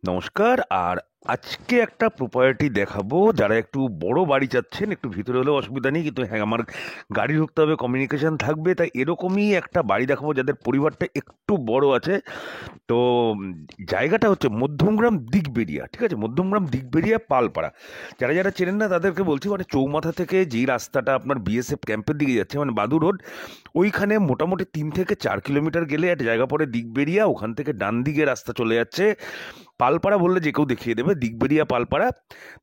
নমস্কার। আর আজকে একটা প্রপার্টি দেখাবো, যারা একটু বড় বাড়ি চাচ্ছেন, একটু ভিতরে হলেও অসুবিধা নেই, কিন্তু হ্যাঁ আমার গাড়ি ঢুকতে হবে, কমিউনিকেশন থাকবে, তাই এরকমই একটা বাড়ি দেখাবো যাদের পরিবারটা একটু বড় আছে। তো জায়গাটা হচ্ছে মধ্যমগ্রাম দিকবেরিয়া, ঠিক আছে, মধ্যমগ্রাম দিকবেরিয়া পালপাড়া। যারা যারা চেনেন না তাদেরকে বলছি, মানে চৌমাথা থেকে যেই রাস্তাটা আপনার বিএসএফ ক্যাম্পের দিকে যাচ্ছে, মানে বাদু রোড, ওইখানে মোটামুটি 3 থেকে 4 কিলোমিটার গেলে একটা জায়গা পড়ে দিকবেরিয়া, ওখান থেকে ডান দিকে রাস্তা চলে যাচ্ছে পালপাড়া, বললে যে কেউ দেখিয়ে দেবে দিকবেরিয়া পালপাড়া।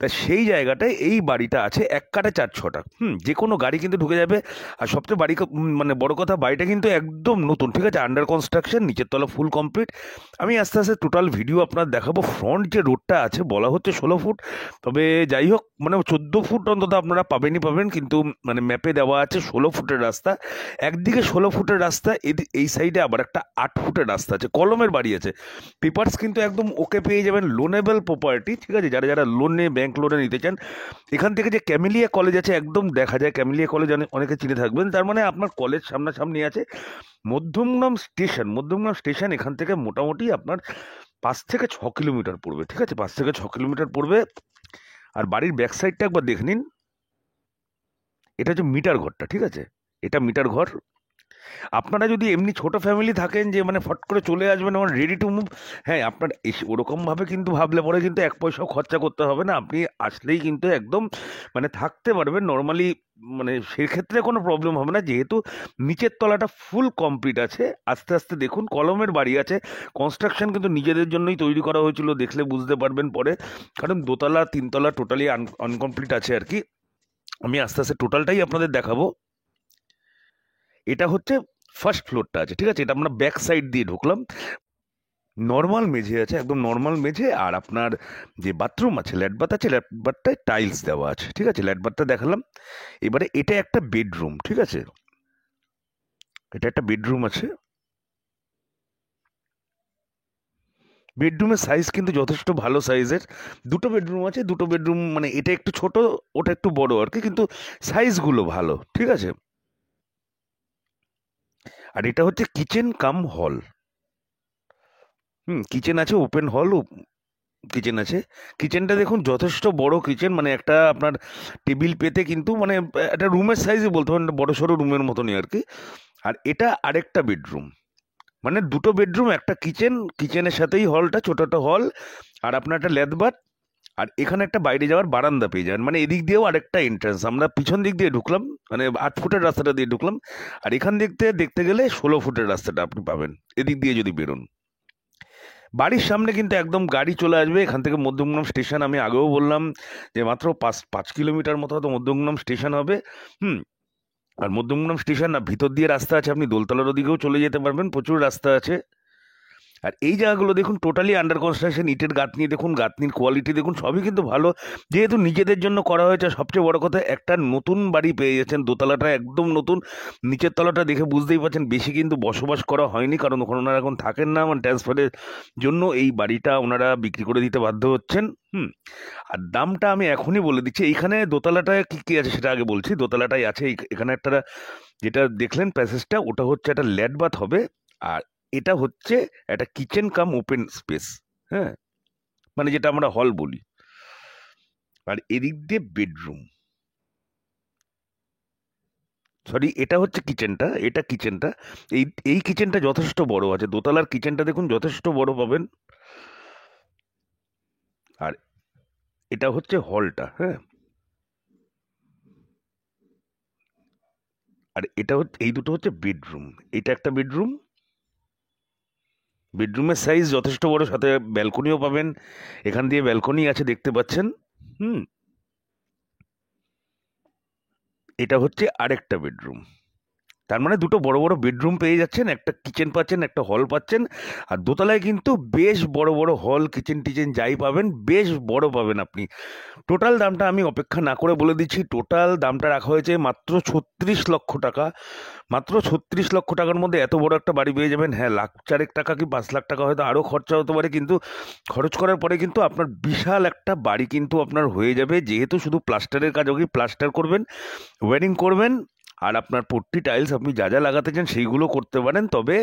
তা সেই জায়গাটায় এই বাড়িটা আছে, এক কাঠে 4-6টা, যে কোনো গাড়ি কিন্তু ঢুকে যাবে। আর সবচেয়ে মানে বড় কথা, বাড়িটা কিন্তু একদম নতুন, ঠিক আছে, আন্ডার কনস্ট্রাকশন, নিচের তলা ফুল কমপ্লিট। আমি আস্তে আস্তে টোটাল ভিডিও আপনার দেখাবো। ফ্রন্ট যে রোডটা আছে বলা হচ্ছে 16 ফুট, তবে যাই হোক, মানে 14 ফুট অন্তত আপনারা পাবেন, কিন্তু মানে ম্যাপে দেওয়া আছে 16 ফুটের রাস্তা। একদিকে 16 ফুটের রাস্তা, এই সাইডে আবার একটা 8 ফুটের রাস্তা আছে, কলমের বাড়ি আছে। পেপারস কিন্তু একদম ওকে পেয়ে যাবেন, লোনেবল প্রপার্টি, ঠিক আছে, যারা যারা লোনে, ব্যাংক লোনে নিতে চান। এখান থেকে যে ক্যামেলিয়া কলেজ আছে, একদম দেখা যায় ক্যামেলিয়া কলেজ, অনেকে চিনে থাকবেন, তার মানে আপনার কলেজ সামনাসামনি আছে। মধ্যমগ্রাম স্টেশন এখান থেকে মোটামুটি আপনার 5 থেকে 6 কিলোমিটার পড়বে, ঠিক আছে, 5 থেকে 6 কিলোমিটার পড়বে। আর বাড়ির ব্যাক সাইডটা একবার দেখে নিন, এটা হচ্ছে মিটার ঘরটা, ঠিক আছে, এটা মিটার ঘর। আপনারা যদি এমনি ছোট ফ্যামিলি থাকেন, যে মানে ফট করে চলে আসবেন আমার রেডি টু মুভ, হ্যাঁ আপনার ওরকমভাবে কিন্তু ভাবলে পরে কিন্তু এক পয়সাও খরচা করতে হবে না, আপনি আসলেই কিন্তু একদম মানে থাকতে পারবেন নর্মালি, মানে সেক্ষেত্রে কোনো প্রবলেম হবে না, যেহেতু নিচের তলাটা ফুল কমপ্লিট আছে। আস্তে আস্তে দেখুন, কলমের বাড়ি আছে, কনস্ট্রাকশন কিন্তু নিজেদের জন্যই তৈরি করা হয়েছিল, দেখলে বুঝতে পারবেন পরে, কারণ দোতলা 3 তলা টোটালি আনকমপ্লিট আছে আর কি। আমি আস্তে আস্তে টোটালটাই আপনাদের দেখাবো। এটা হচ্ছে ফার্স্ট ফ্লোরটা আছে, ঠিক আছে, এটা আমরা ব্যাক সাইড দিয়ে ঢুকলাম। নর্মাল মেঝে আছে, একদম নর্মাল মেঝে। আর আপনার যে বাথরুম আছে, ল্যাট বাথ আছে, ল্যাট বাথটায় টাইলস দেওয়া আছে, ঠিক আছে, ল্যাট বাথটা দেখালাম। এবারে এটা একটা বেডরুম, ঠিক আছে, এটা একটা বেডরুম আছে। বেডরুমের সাইজ কিন্তু যথেষ্ট ভালো সাইজের, দুটো বেডরুম আছে, দুটো বেডরুম মানে এটা একটু ছোট, ওটা একটু বড় আর কি, কিন্তু সাইজগুলো ভালো, ঠিক আছে। আর এটা হচ্ছে কিচেন কাম হল। কিচেন আছে, ওপেন হল কিচেন আছে। কিচেনটা দেখুন, যথেষ্ট বড় কিচেন, মানে একটা আপনার টেবিল পেতে কিন্তু মানে একটা রুমের সাইজই বলতে পারেন, বড় সড়ো রুমের মতনই আর কি। আর এটা আরেকটা বেডরুম, মানে দুটো বেডরুম একটা কিচেন, কিচেনের সাথেই হলটা, ছোট একটা হল। আর আপনার একটা লেদবাত, আর এখানে একটা বাইরে যাওয়ার বারান্দা পেয়ে যাবেন, মানে এদিক দিয়েও আরেকটা এন্ট্রান্স। আমরা পিছন দিক দিয়ে ঢুকলাম, মানে 8 ফুটের রাস্তাটা দিয়ে ঢুকলাম, আর এখান দেখতে দেখতে গেলে 16 ফুটের রাস্তাটা আপনি পাবেন এদিক দিয়ে যদি বেরোন। বাড়ির সামনে কিন্তু একদম গাড়ি চলে আসবে এখান থেকে মধ্যমগ্রাম স্টেশন। আমি আগেও বললাম যে মাত্র 5 কিলোমিটার মতো হয়তো মধ্যমগ্রাম স্টেশন হবে। হুম। আর মধ্যমগ্রাম স্টেশন না, ভিতর দিয়ে রাস্তা আছে, আপনি দোলতলার ওদিকেও চলে যেতে পারবেন, প্রচুর রাস্তা আছে। আর এই জায়গাগুলো দেখুন, টোটালি আন্ডার কনস্ট্রাকশন, ইটের গাঁথনি দেখুন, গাঁথনির কোয়ালিটি দেখুন, সবই কিন্তু ভালো, যেহেতু নিজেদের জন্য করা হয়েছে। সবচেয়ে বড় কথা, একটা নতুন বাড়ি পেয়ে যাচ্ছেন, দোতলাটা একদম নতুন, নিচের তলাটা দেখে বুঝতেই পারছেন বেশি কিন্তু বসবাস করা হয়নি, কারণ ওখানে ওনারা এখন থাকেন না, মানে ট্রান্সফারের জন্য এই বাড়িটা ওনারা বিক্রি করে দিতে বাধ্য হচ্ছেন। আর দামটা আমি এখনই বলে দিচ্ছি। এইখানে দোতলাটায় কি কি আছে সেটা আগে বলছি। দোতলাটাই আছে এখানে একটা, যেটা দেখলেন প্যাসেজটা, ওটা হচ্ছে একটা ল্যাট বাথ হবে। আর এটা হচ্ছে একটা কিচেন কাম ওপেন স্পেস, হ্যাঁ, মানে যেটা আমরা হল বলি। আর এদিক দিয়ে বেডরুম, সরি, এটা হচ্ছে কিচেনটা, এটা কিচেনটা। এই এই কিচেনটা যথেষ্ট বড় আছে, দোতলার কিচেনটা দেখুন যথেষ্ট বড় পাবেন। আর এটা হচ্ছে হলটা, হ্যাঁ। আর এটা হচ্ছে, এই দুটো হচ্ছে বেডরুম, এটা একটা বেডরুম, বেডরুমের সাইজ যথেষ্ট বড়, সাথে ব্যালকনিও পাবেন, এখান দিয়ে ব্যালকনি আছে দেখতে পাচ্ছেন। হুম। এটা হচ্ছে আরেকটা বেডরুম। তার মানে দুটো বড় বড় বেডরুম পেয়ে যাচ্ছেন, একটা কিচেন পাচ্ছেন, একটা হল পাচ্ছেন। আর দোতলায় কিন্তু বেশ বড় বড় হল, কিচেন টিচেন যাই পাবেন বেশ বড় পাবেন আপনি। টোটাল দামটা আমি অপেক্ষা না করে বলে দিচ্ছি, টোটাল দামটা রাখা হয়েছে মাত্র 36 লক্ষ টাকা। মাত্র 36 লক্ষ টাকার মধ্যে এত বড় একটা বাড়ি পেয়ে যাবেন। হ্যাঁ, 1,04,000 কি 5 লাখ টাকা হয়তো আরও খরচা হতে পারে, কিন্তু খরচ করার পরে কিন্তু আপনার বিশাল একটা বাড়ি কিন্তু আপনার হয়ে যাবে, যেহেতু শুধু প্লাস্টারের কাজ, ওকে প্লাস্টার করবেন, ওয়্যারিং করবেন, আর আপনার পট্টি টাইলস আপনি যা যা লাগাতে চান সেইগুলো করতে পারেন, তবে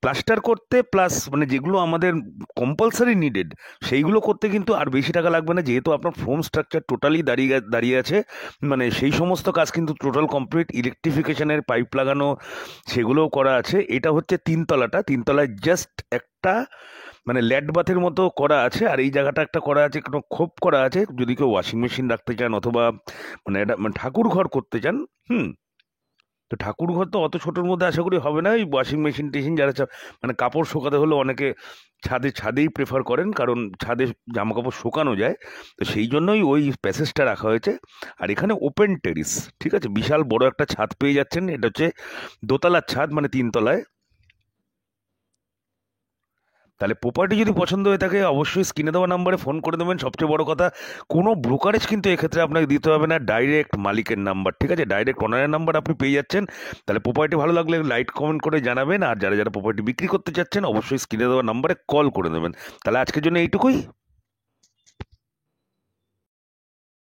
প্লাস্টার করতে প্লাস মানে যেগুলো আমাদের কম্পালসারি নিডেড সেইগুলো করতে কিন্তু আর বেশি টাকা লাগবে না, যেহেতু আপনার ফোম স্ট্রাকচার টোটালি দাঁড়িয়ে আছে। মানে সেই সমস্ত কাজ কিন্তু টোটাল কমপ্লিট, ইলেকট্রিফিকেশনের পাইপ লাগানো সেগুলোও করা আছে। এটা হচ্ছে তিনতলায় জাস্ট একটা মানে ল্যাড বাথের মতো করা আছে, আর এই জায়গাটা একটা করা আছে, কোনো খোপ করা আছে যদি কেউ ওয়াশিং মেশিন রাখতে চান অথবা মানে এটা মানে ঠাকুর ঘর করতে চান। হুম। তো ঠাকুর ঘর তো অত ছোটোর মধ্যে আশা করি হবে না, ওই ওয়াশিং মেশিন টেশিন যারা মানে কাপড় শুকাতে হলে অনেকে ছাদেই প্রেফার করেন, কারণ ছাদে জামা কাপড় শুকানো যায়। তো সেই জন্যই ওই প্যাসেজটা রাখা হয়েছে। আর এখানে ওপেন টেরিস, ঠিক আছে, বিশাল বড় একটা ছাদ পেয়ে যাচ্ছেন। এটা হচ্ছে দোতলার ছাদ, মানে তিনতলায়। তাহলে প্রপার্টি যদি পছন্দ হয়ে থাকে অবশ্যই স্ক্রিনে দেওয়া নাম্বারে ফোন করে দেবেন। সবচেয়ে বড় কথা, কোনো ব্রোকারেজ কিন্তু এক্ষেত্রে আপনাকে দিতে হবে না, ডাইরেক্ট মালিকের নাম্বার, ঠিক আছে, ডাইরেক্ট ওনারের নাম্বার আপনি পেয়ে যাচ্ছেন। তাহলে প্রপার্টি ভালো লাগলে লাইক কমেন্ট করে জানাবেন, আর যারা যারা প্রপার্টি বিক্রি করতে চাচ্ছেন অবশ্যই স্ক্রিনে দেওয়া নাম্বারে কল করে দেবেন। তাহলে আজকের জন্য এইটুকুই।